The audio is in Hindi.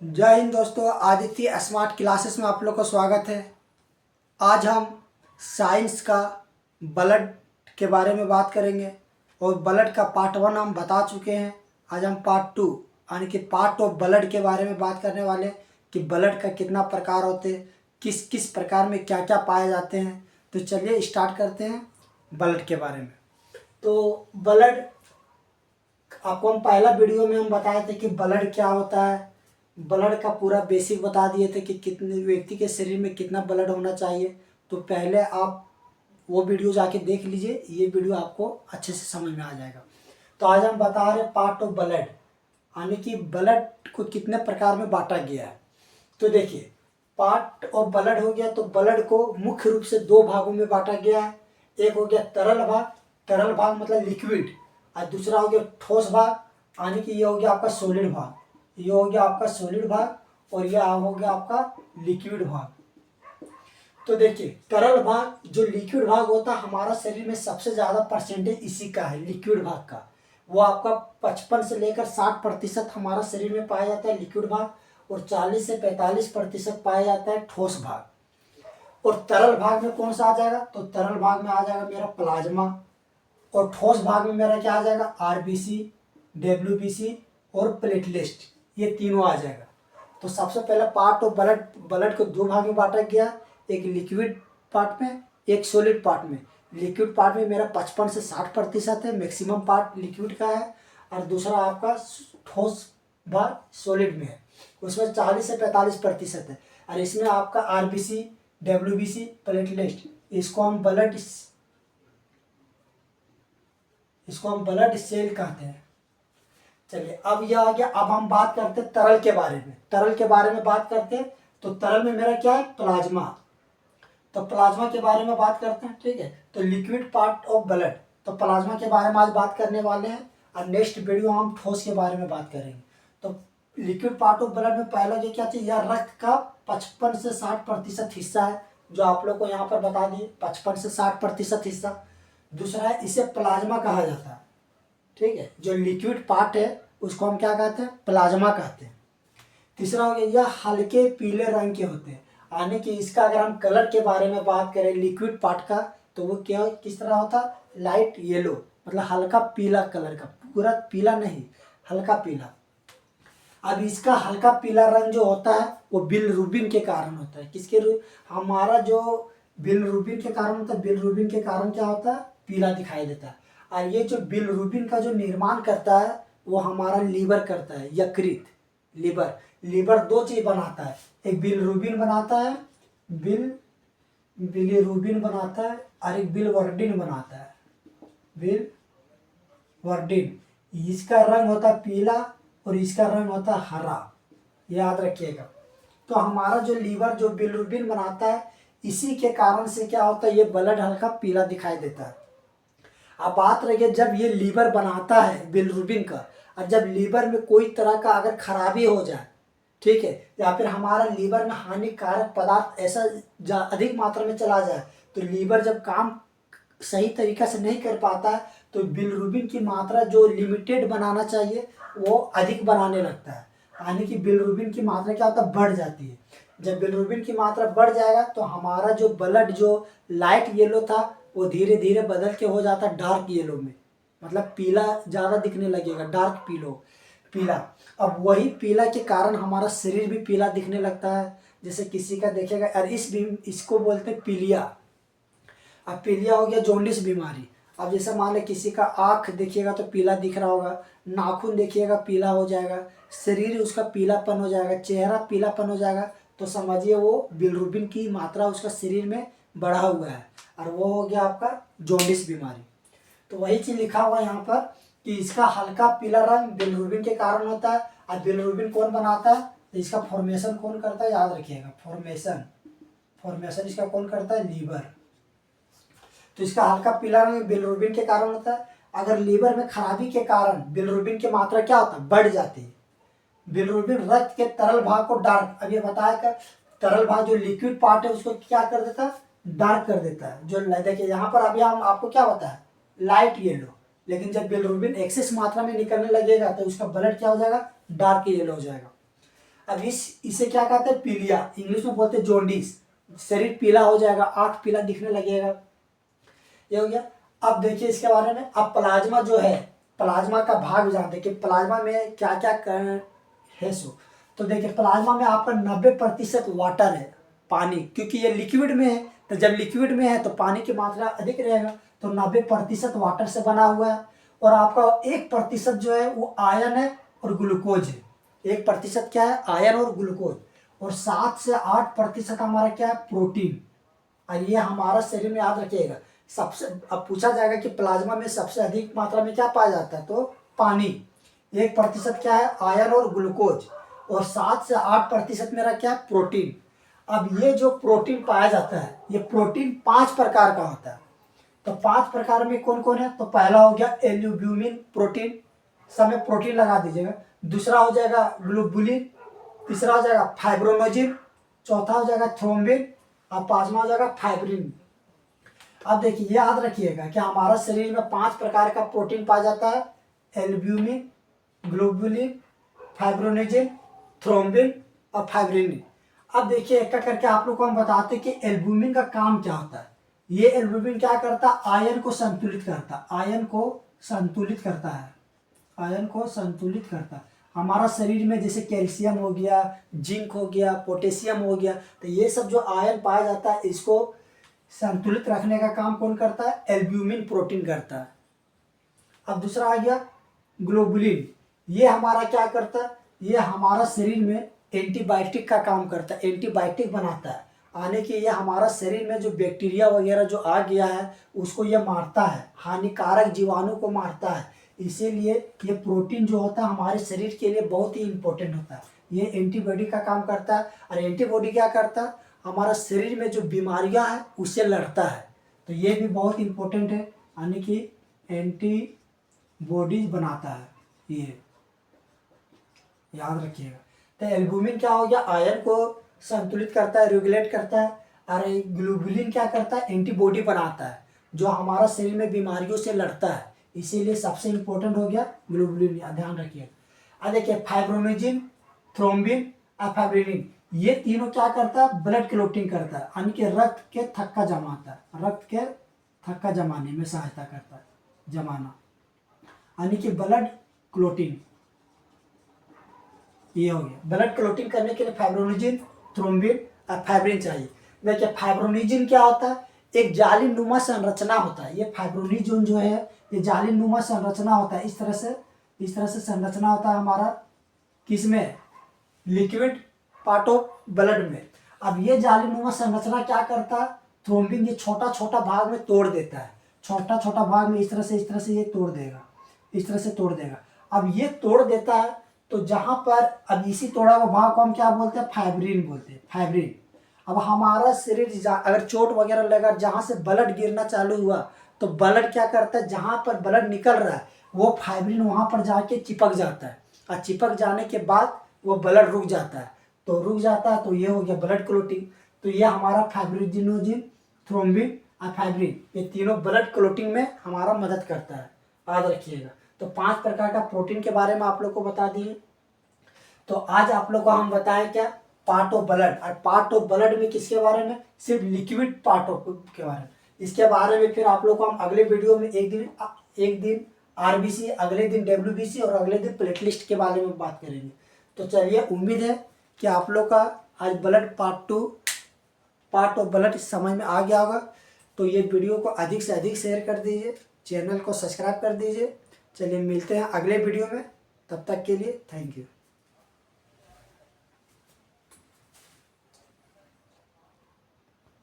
जय हिंद दोस्तों, आदित्य स्मार्ट क्लासेस में आप लोग का स्वागत है। आज हम साइंस का ब्लड के बारे में बात करेंगे और ब्लड का पार्ट 1 हम बता चुके हैं। आज हम पार्ट 2 यानी कि पार्ट ऑफ ब्लड के बारे में बात करने वाले हैं कि ब्लड का कितना प्रकार होते हैं, किस किस प्रकार में क्या क्या पाए जाते हैं। तो चलिए स्टार्ट करते हैं ब्लड के बारे में। तो ब्लड आपको हम पहला वीडियो में हम बताए थे कि ब्लड क्या होता है। ब्लड का पूरा बेसिक बता दिए थे कि कितने व्यक्ति के शरीर में कितना ब्लड होना चाहिए। तो पहले आप वो वीडियो जाके देख लीजिए, ये वीडियो आपको अच्छे से समझ में आ जाएगा। तो आज हम बता रहे पार्ट ऑफ ब्लड यानी कि ब्लड को कितने प्रकार में बांटा गया है। तो देखिए, पार्ट ऑफ ब्लड हो गया तो ब्लड को मुख्य रूप से दो भागों में बांटा गया है। एक हो गया तरल भाग मतलब लिक्विड, और दूसरा हो गया ठोस भाग यानी कि ये हो गया आपका सॉलिड भाग। ये हो गया आपका सॉलिड भाग और यह हो गया आपका लिक्विड भाग। तो देखिए, तरल भाग जो लिक्विड भाग होता है, हमारा शरीर में सबसे ज़्यादा परसेंटेज इसी का है, लिक्विड भाग का। वो आपका 55 से लेकर 60% हमारा शरीर में पाया जाता है लिक्विड भाग, और 40 से 45% पाया जाता है ठोस भाग। और तरल भाग में कौन सा आ जाएगा? तो तरल भाग में आ जाएगा मेरा प्लाज्मा, और ठोस भाग में मेरा क्या आ जाएगा? आरबीसी, डब्ल्यूबीसी और प्लेटलेट, ये तीनों आ जाएगा। तो सबसे पहले पार्ट ऑफ ब्लड को दो भाग में बांटा गया, एक लिक्विड पार्ट में, एक सॉलिड पार्ट में। लिक्विड पार्ट में मेरा 55 से 60% है, मैक्सिमम पार्ट लिक्विड का है। और दूसरा आपका ठोस भाग सॉलिड में है, उसमें 40 से 45% है। और इसमें आपका आरबीसी, डब्ल्यूबीसी, प्लेटलेट, इसको हम ब्लड सेल कहते हैं। चलिए, अब यह आ गया। अब हम बात करते हैं तरल के बारे में। तरल के बारे में बात करते हैं तो तरल में मेरा क्या है? प्लाज्मा। तो प्लाज्मा के बारे में बात करते हैं, ठीक है। तो लिक्विड पार्ट ऑफ ब्लड, तो प्लाज्मा के बारे में आज बात करने वाले हैं। और नेक्स्ट वीडियो हम ठोस के बारे में बात करेंगे। तो लिक्विड पार्ट ऑफ ब्लड में पहला जो क्या चीज़, यह रक्त का 55 से 60% हिस्सा है, जो आप लोग को यहाँ पर बता दिए, 55 से 60% हिस्सा। दूसरा है, इसे प्लाज्मा कहा जाता है, ठीक है। जो लिक्विड पार्ट है उसको हम क्या कहते हैं? प्लाज्मा कहते हैं। तीसरा हो गया, यह हल्के पीले रंग के होते हैं, यानी कि इसका अगर हम कलर के बारे में बात करें लिक्विड पार्ट का, तो वो क्या किस तरह होता है? लाइट येलो, मतलब हल्का पीला कलर का, पूरा पीला नहीं, हल्का पीला। अब इसका हल्का पीला रंग जो होता है वो बिलिरुबिन के कारण होता है। हमारा जो बिलिरुबिन के कारण होता है, बिलिरुबिन के कारण क्या होता है? पीला दिखाई देता है। और ये जो बिलिरुबिन का जो निर्माण करता है वो हमारा लीवर करता है, यकृत, लीवर दो चीज बनाता है, एक बिलिरुबिन बनाता है, बिलिरुबिन बनाता है, और एक बिलवर्डिन बनाता है, बिलवर्डिन। इसका रंग होता है पीला और इसका रंग होता है हरा, याद रखिएगा। तो हमारा जो लीवर जो बिलिरुबिन बनाता है, इसी के कारण से क्या होता है? ये ब्लड हल्का पीला दिखाई देता है। अब बात रही, जब ये लीवर बनाता है बिलिरुबिन का, और जब लीवर में कोई तरह का अगर खराबी हो जाए, ठीक है, या फिर हमारा लीवर में हानिकारक पदार्थ ऐसा अधिक मात्रा में चला जाए, तो लीवर जब काम सही तरीका से नहीं कर पाता है, तो बिलिरुबिन की मात्रा जो लिमिटेड बनाना चाहिए वो अधिक बनाने लगता है, यानी कि बिलिरुबिन की मात्रा क्या होता है? बढ़ जाती है। जब बिलिरुबिन की मात्रा बढ़ जाएगा तो हमारा जो ब्लड जो लाइट येलो था वो धीरे धीरे बदल के हो जाता है डार्क येलो में, मतलब पीला ज़्यादा दिखने लगेगा, डार्क पीला। अब वही पीला के कारण हमारा शरीर भी पीला दिखने लगता है। जैसे किसी का देखेगा, और इसको बोलते हैं पीलिया। अब पीलिया हो गया जॉन्डिस बीमारी। अब जैसे मान लें किसी का आँख देखिएगा तो पीला दिख रहा होगा, नाखून देखिएगा पीला हो जाएगा, शरीर उसका पीलापन हो जाएगा, चेहरा पीलापन हो जाएगा, तो समझिए वो बिलिरुबिन की मात्रा उसका शरीर में बढ़ा हुआ है, और वो हो गया आपका जॉन्डिस बीमारी। तो वही चीज़ लिखा हुआ है यहाँ पर कि इसका हल्का पीला रंग बिलिरुबिन के कारण होता है। और बिलिरुबिन कौन बनाता है? तो इसका फॉर्मेशन कौन करता है? याद रखिएगा, फॉर्मेशन इसका कौन करता है? लीवर। तो इसका हल्का पीला रंग बिलिरुबिन के कारण होता है। अगर लीवर में खराबी के कारण बिलिरुबिन की मात्रा क्या होता है? बढ़ जाती है। बिलिरुबिन रक्त के तरल भाग को डार्क, अब ये बताया कि तरल भाग जो लिक्विड पार्ट है उसको क्या कर देता है? डार्क कर देता है। जो देखिए यहाँ पर अभी हम आपको क्या बताया? Light yellow. लेकिन जब बिलिरुबिन एक्सेस मात्रा में निकलने लगेगा तो उसका ब्लड क्या हो जाएगा? डार्क येलो हो जाएगा। अब इसे क्या कहते हैं, पीलिया, इंग्लिश में बोलते हैं जॉन्डिस। शरीर पीला हो जाएगा, आँख पीला दिखने लगेगा, ये हो गया। अब देखिए इसके बारे में, अब प्लाज्मा जो है, प्लाज्मा का भाग जानते हैं कि प्लाज्मा में क्या क्या है सो। तो देखिए प्लाज्मा में आपका 90% वाटर है, पानी, क्योंकि ये लिक्विड में है, तो जब लिक्विड में है तो पानी की मात्रा अधिक रहेगा, तो 90% वाटर से बना हुआ है। और आपका 1% जो है वो आयन है और ग्लूकोज है। 1% क्या है, आयन और ग्लूकोज। और 7 से 8% हमारा क्या है, प्रोटीन। और ये हमारा शरीर में, याद रखिएगा, सबसे, अब पूछा जाएगा कि प्लाज्मा में सबसे अधिक मात्रा में क्या पाया जाता है, तो पानी। 1% क्या है, आयन और ग्लूकोज। और 7 से 8% मेरा क्या है, प्रोटीन। अब ये जो प्रोटीन पाया जाता है, ये प्रोटीन 5 प्रकार का होता है। तो 5 प्रकार में कौन कौन है, तो पहला हो गया एल्ब्यूमिन प्रोटीन, सब में प्रोटीन लगा दीजिएगा। दूसरा हो जाएगा ग्लोबुलिन, तीसरा हो जाएगा फाइब्रोनोजिन, चौथा हो जाएगा थ्रोम्बिन, और पांचवा हो जाएगा फाइब्रिन। अब देखिए याद रखिएगा कि हमारा शरीर में 5 प्रकार का प्रोटीन पाया जाता है, एल्ब्यूमिन, ग्लोबुलिन, फाइब्रोनोजिन, थ्रोम्बिन और फाइब्रिन। अब देखिए एक करके आप लोग को हम बताते हैं कि एल्ब्यूमिन का काम क्या होता है। ये एल्ब्यूमिन क्या करता है, आयन को संतुलित करता है, आयन को संतुलित करता है, आयन को संतुलित करता है। हमारा शरीर में जैसे कैल्शियम हो गया, जिंक हो गया, पोटेशियम हो गया, तो ये सब जो आयन पाया जाता है इसको संतुलित रखने का काम कौन करता है, एल्ब्यूमिन प्रोटीन करता है। अब दूसरा आ गया ग्लोबुलिन, ये हमारा क्या करता है, ये हमारा शरीर में एंटीबायोटिक का काम करता है, एंटीबायोटिक बनाता है। आने के ये हमारा शरीर में जो बैक्टीरिया वगैरह जो आ गया है उसको ये मारता है, हानिकारक जीवाणु को मारता है। इसीलिए ये प्रोटीन जो होता है हमारे शरीर के लिए बहुत ही इम्पोर्टेंट होता है। ये एंटीबॉडी का काम करता है। और एंटीबॉडी क्या करता है, हमारा शरीर में जो बीमारियां हैं उससे लड़ता है। तो ये भी बहुत इम्पोर्टेंट है, यानी कि एंटीबॉडीज बनाता है, ये याद रखिएगा। तो एल्ब्यूमिन क्या हो गया, आयरन को संतुलित करता है, रेगुलेट करता है। और ग्लोबुलिन क्या करता है, एंटीबॉडी बनाता है जो हमारा शरीर में बीमारियों से लड़ता है। इसीलिए सबसे इम्पोर्टेंट हो गया ग्लोबुलिन, ध्यान रखिएगा। अब देखिए फाइब्रोनोजिन, थ्रोम्बिन और फाइब्रिनिन, ये तीनों क्या करता है, ब्लड क्लोटिंग करता है, यानी कि रक्त के थक्का जमाता है, रक्त के थक्का जमाने में सहायता करता है, जमाना, यानी कि ब्लड क्लोटिंग। ये हो गया। ब्लड क्लोटिंग करने के लिए फाइब्रोनोजिन, थ्रोम्बिन और फाइब्रिन चाहिए। देखिए फाइब्रोनोजिन क्या होता है, एक जाली नुमा संरचना होता है। ये फाइब्रोनोजिन जो है ये जाली नुमा संरचना होता है, इस तरह से संरचना होता है हमारा, किसमें, लिक्विड पार्ट ऑफ ब्लड में। अब ये जाली नुमा संरचना क्या करता है, थ्रोम्बिन ये छोटा छोटा भाग में तोड़ देता है, छोटा छोटा भाग में इस तरह से ये तोड़ देगा, इस तरह से तोड़ देगा। अब ये तोड़ देता है तो जहां पर, अब इसी तोड़ा हुआ भाग को हम क्या बोलते हैं, फाइब्रिन बोलते हैं, फाइब्रिन। अब हमारा शरीर अगर चोट वगैरह लगा, जहां से ब्लड गिरना चालू हुआ तो ब्लड क्या करता है, जहां पर ब्लड निकल रहा है वो फाइब्रिन वहां पर जाके चिपक जाता है, और चिपक जाने के बाद वो ब्लड रुक जाता है। तो रुक जाता है तो ये हो गया ब्लड क्लोटिंग। तो ये हमारा फाइब्रिनोजिन, थ्रोम्बिन और फाइब्रिन, ये तीनों ब्लड क्लोटिंग में हमारा मदद करता है, याद रखिएगा। तो 5 प्रकार का प्रोटीन के बारे में आप लोग को बता दिए। तो आज आप लोग को हम बताएं क्या, पार्ट ऑफ ब्लड। और पार्ट ऑफ ब्लड में किसके बारे में, सिर्फ लिक्विड पार्ट ऑफ के बारे में। इसके बारे में फिर आप लोग को हम अगले वीडियो में एक दिन आरबीसी, अगले दिन डब्ल्यूबीसी और अगले दिन प्लेटलिस्ट के बारे में बात करेंगे। तो चलिए, उम्मीद है कि आप लोग का आज blood part 2, part of blood समझ में आ गया होगा। तो ये वीडियो को अधिक से अधिक शेयर कर दीजिए, चैनल को सब्सक्राइब कर दीजिए। चलिए मिलते हैं अगले वीडियो में, तब तक के लिए थैंक यू।